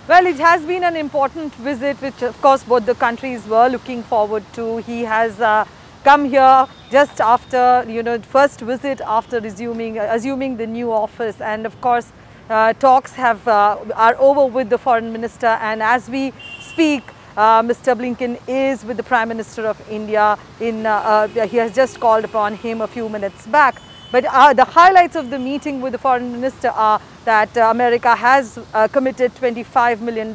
Well, it has been an important visit which of course both the countries were looking forward to. He has come here just after, first visit after assuming the new office, and of course talks are over with the foreign minister, and as we speak Mr. Blinken is with the Prime Minister of India. He has just called upon him a few minutes back. But the highlights of the meeting with the foreign minister are that America has committed $25 million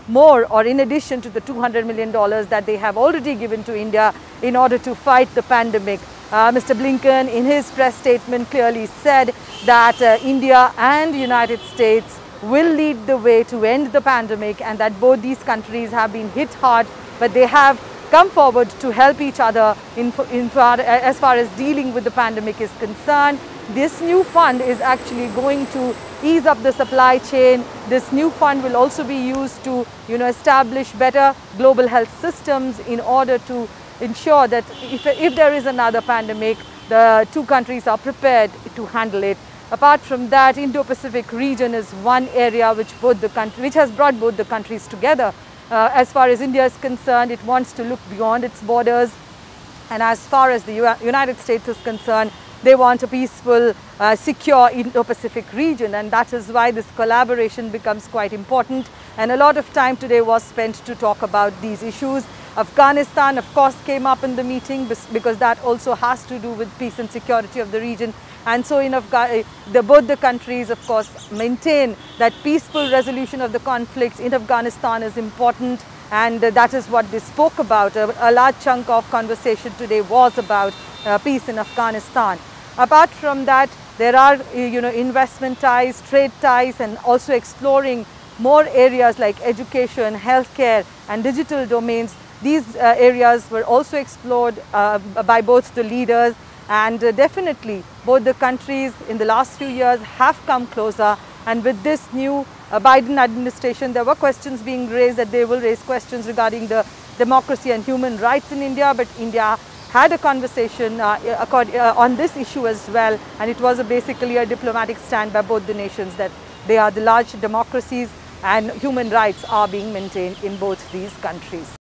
more, or in addition to the $200 million that they have already given to India in order to fight the pandemic. Mr. Blinken in his press statement clearly said that India and United States will lead the way to end the pandemic, and that both these countries have been hit hard, but they have come forward to help each other as far as dealing with the pandemic is concerned. This new fund is actually going to ease up the supply chain. This new fund will also be used to establish better global health systems in order to ensure that if there is another pandemic, the two countries are prepared to handle it. Apart from that, Indo-Pacific region is one area which has brought both the countries together. As far as India is concerned, it wants to look beyond its borders, and as far as the United States is concerned, they want a peaceful, secure Indo-Pacific region, and that is why this collaboration becomes quite important. And a lot of time today was spent to talk about these issues. Afghanistan, of course, came up in the meeting because that also has to do with peace and security of the region. And so both the countries, of course, maintain that peaceful resolution of the conflict in Afghanistan is important, and that is what they spoke about. A large chunk of conversation today was about peace in Afghanistan. Apart from that, there are investment ties, trade ties, and also exploring more areas like education, healthcare, and digital domains. These areas were also explored by both the leaders. And definitely both the countries in the last few years have come closer, and with this new Biden administration there were questions being raised that they will raise questions regarding the democracy and human rights in India, but India had a conversation on this issue as well, and it was basically a diplomatic stand by both the nations that they are the large democracies and human rights are being maintained in both these countries.